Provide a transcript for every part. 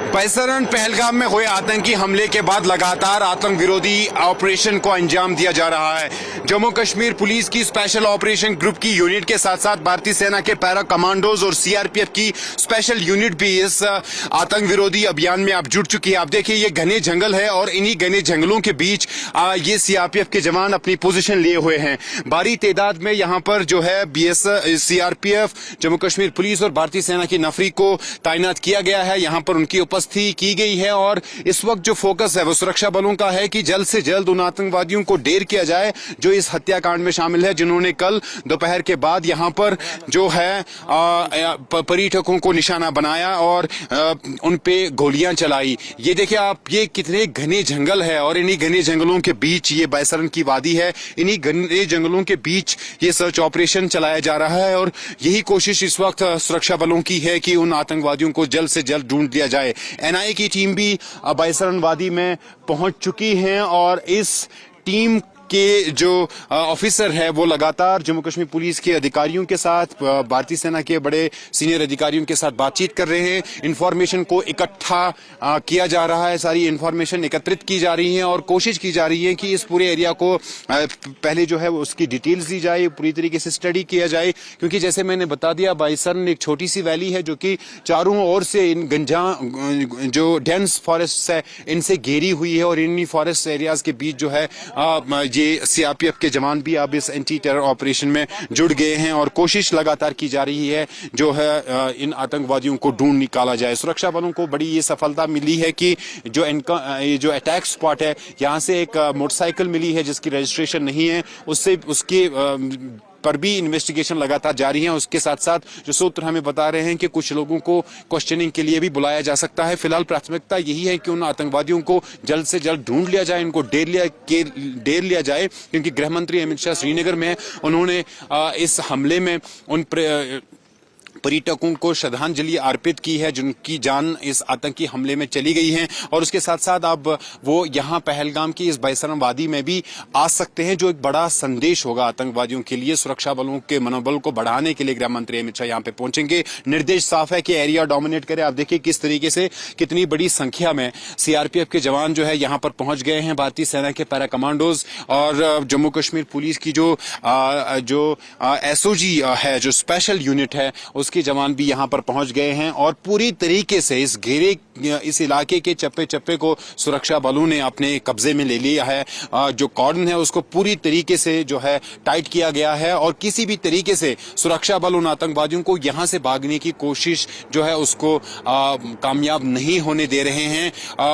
बैसरन पहलगाम में हुए आतंकी हमले के बाद लगातार आतंक विरोधी ऑपरेशन को अंजाम दिया जा रहा है। जम्मू कश्मीर पुलिस की स्पेशल ऑपरेशन ग्रुप की यूनिट के साथ साथ भारतीय सेना के पैरा कमांडोज और सीआरपीएफ की स्पेशल यूनिट भी इस आतंक विरोधी अभियान में अब जुट चुकी है। आप देखिए ये घने जंगल है और इन्हीं घने जंगलों के बीच ये सीआरपीएफ के जवान अपनी पोजीशन लिए हुए हैं। भारी तादाद में यहाँ पर जो है सीआरपीएफ, जम्मू कश्मीर पुलिस और भारतीय सेना की नफरी को तैनात किया गया है। यहाँ पर उनकी उपस्थिति की गई है और इस वक्त जो फोकस है वो सुरक्षा बलों का है कि जल्द से जल्द उन आतंकवादियों को ढेर किया जाए जो इस हत्याकांड में शामिल है, जिन्होंने कल दोपहर के बाद यहाँ पर जो है पर्यटकों को निशाना बनाया और उन पे गोलियां चलाई। ये देखिए आप, ये कितने घने जंगल है और इन्हीं घने जंगलों के बीच ये बैसरन की वादी है। इन्हीं घने जंगलों के बीच ये सर्च ऑपरेशन चलाया जा रहा है और यही कोशिश इस वक्त सुरक्षा बलों की है कि उन आतंकवादियों को जल्द से जल्द ढूंढ लिया जाए। एनआईए की टीम भी बैसरन वादी में पहुंच चुकी है और इस टीम के जो ऑफिसर है वो लगातार जम्मू कश्मीर पुलिस के अधिकारियों के साथ, भारतीय सेना के बड़े सीनियर अधिकारियों के साथ बातचीत कर रहे हैं। इंफॉर्मेशन को इकट्ठा किया जा रहा है, सारी इंफॉर्मेशन एकत्रित की जा रही है और कोशिश की जा रही है कि इस पूरे एरिया को पहले जो है उसकी डिटेल्स दी जाए, पूरी तरीके से स्टडी किया जाए। क्योंकि जैसे मैंने बता दिया, बैसरन एक छोटी सी वैली है जो कि चारों ओर से इन जो डेंस फॉरेस्ट है इनसे घेरी हुई है और इन्हीं फॉरेस्ट एरियाज के बीच जो है ये सीआरपीएफ के जवान भी अब इस एंटी टेरर ऑपरेशन में जुड़ गए हैं और कोशिश लगातार की जा रही है जो है इन आतंकवादियों को ढूंढ निकाला जाए। सुरक्षा बलों को बड़ी ये सफलता मिली है कि जो अटैक स्पॉट है यहाँ से एक मोटरसाइकिल मिली है जिसकी रजिस्ट्रेशन नहीं है, उसके पर भी इन्वेस्टिगेशन लगातार जारी है। उसके साथ साथ जो सूत्र हमें बता रहे हैं कि कुछ लोगों को क्वेश्चनिंग के लिए भी बुलाया जा सकता है। फिलहाल प्राथमिकता यही है कि उन आतंकवादियों को जल्द से जल्द ढूंढ लिया जाए, इनको ढेर लिया जाए, क्योंकि गृह मंत्री अमित शाह श्रीनगर में उन्होंने इस हमले में उन पर्यटकों को श्रद्धांजलि अर्पित की है जिनकी जान इस आतंकी हमले में चली गई है। और उसके साथ साथ अब वो यहाँ पहलगाम की इस बैसरन वादी में भी आ सकते हैं, जो एक बड़ा संदेश होगा आतंकवादियों के लिए। सुरक्षा बलों के मनोबल को बढ़ाने के लिए गृह मंत्री अमित शाह यहाँ पे पहुंचेंगे। निर्देश साफ है कि एरिया डोमिनेट करे। आप देखिए किस तरीके से कितनी बड़ी संख्या में सीआरपीएफ के जवान जो है यहाँ पर पहुंच गए हैं। भारतीय सेना के पैरा कमांडोज और जम्मू कश्मीर पुलिस की जो एसओजी है, जो स्पेशल यूनिट है, उसके जवान भी यहां पर पहुंच गए हैं और पूरी तरीके से इस इलाके के चप्पे चप्पे को सुरक्षा बलों ने अपने कब्जे में ले लिया है। जो कॉर्डन है उसको पूरी तरीके से जो है टाइट किया गया है और किसी भी तरीके से सुरक्षा बल उन आतंकवादियों को यहां से भागने की कोशिश जो है उसको कामयाब नहीं होने दे रहे हैं।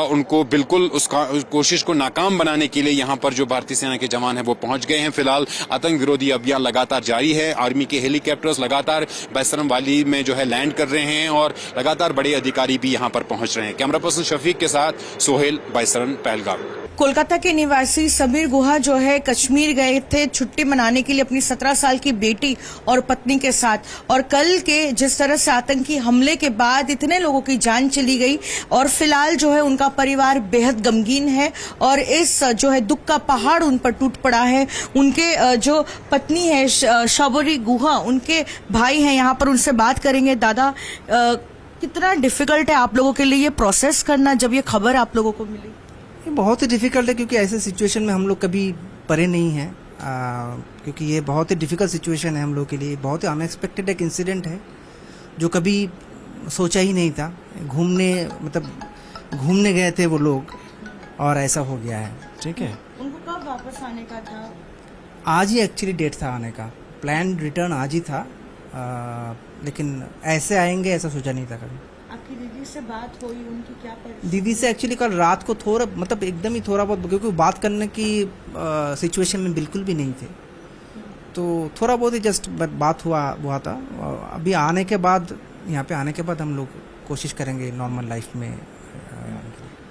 उनको बिल्कुल उस कोशिश को नाकाम बनाने के लिए यहां पर जो भारतीय सेना के जवान है वो पहुंच गए हैं। फिलहाल आतंक विरोधी अभियान लगातार जारी है। आर्मी के हेलीकॉप्टर्स लगातार बैसरन वाली में जो है लैंड कर रहे हैं और लगातार बड़े अधिकारी भी यहां पर पहुंच रहे हैं। कैमरा पर्सन शफीक के साथ सोहेल, बैसरन, पहलगाम। कोलकाता के निवासी समीर गुहा जो है कश्मीर गए थे छुट्टी मनाने के लिए अपनी 17 साल की बेटी और पत्नी के साथ, और कल के जिस तरह से आतंकी हमले के बाद इतने लोगों की जान चली गई और फिलहाल जो है उनका परिवार बेहद गमगीन है और इस जो है दुख का पहाड़ उन पर टूट पड़ा है। उनके जो पत्नी है शबरी गुहा, उनके भाई हैं यहाँ पर, उनसे बात करेंगे। दादा, कितना डिफिकल्ट है आप लोगों के लिए ये प्रोसेस करना जब ये खबर आप लोगों को मिली? ये बहुत ही डिफ़िकल्ट है क्योंकि ऐसे सिचुएशन में हम लोग कभी पड़े नहीं हैं, क्योंकि ये बहुत ही डिफ़िकल्ट सिचुएशन है हम लोग के लिए। बहुत ही अनएक्सपेक्टेड एक इंसिडेंट है जो कभी सोचा ही नहीं था। घूमने गए थे वो लोग और ऐसा हो गया है। ठीक है, उनको कब वापस आने का था? आज ही एक्चुअली डेट था आने का, प्लान रिटर्न आज ही था, लेकिन ऐसे आएंगे ऐसा सोचा नहीं था कभी। आपकी दीदी से बात हुई, उनकी क्या परिस्थिति? दीदी से एक्चुअली कल रात को थोड़ा एकदम ही थोड़ा बहुत, क्योंकि बात करने की सिचुएशन में बिल्कुल भी नहीं थे, तो थोड़ा बहुत ही जस्ट बात हुआ था। अभी आने के बाद, यहाँ पे आने के बाद हम लोग कोशिश करेंगे नॉर्मल लाइफ में।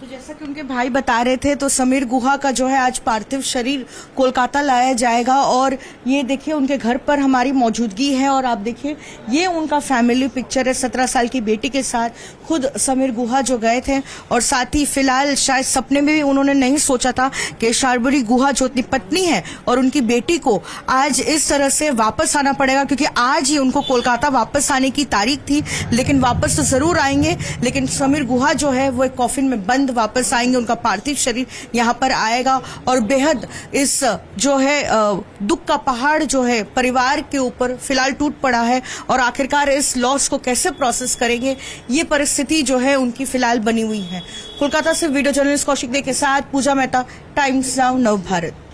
तो जैसा कि उनके भाई बता रहे थे तो समीर गुहा का जो है आज पार्थिव शरीर कोलकाता लाया जाएगा और ये देखिए उनके घर पर हमारी मौजूदगी है और आप देखिए ये उनका फैमिली पिक्चर है 17 साल की बेटी के साथ खुद समीर गुहा जो गए थे और साथ ही फिलहाल शायद सपने में भी उन्होंने नहीं सोचा था कि शार्बरी गुहा जो अपनी पत्नी है और उनकी बेटी को आज इस तरह से वापस आना पड़ेगा क्योंकि आज ही उनको कोलकाता वापस आने की तारीख थी लेकिन वापस तो जरूर आएंगे लेकिन समीर गुहा जो है वो एक कॉफिन में बंद वापस आएंगे उनका पार्थिव शरीर यहाँ पर आएगा और बेहद इस जो है दुख का पहाड़ जो है परिवार के ऊपर फिलहाल टूट पड़ा है और आखिरकार इस लॉस को कैसे प्रोसेस करेंगे ये परिस्थिति जो है उनकी फिलहाल बनी हुई है। कोलकाता से वीडियो जर्नलिस्ट कौशिक दे के साथ पूजा मेहता, टाइम्स नाउ नव भारत।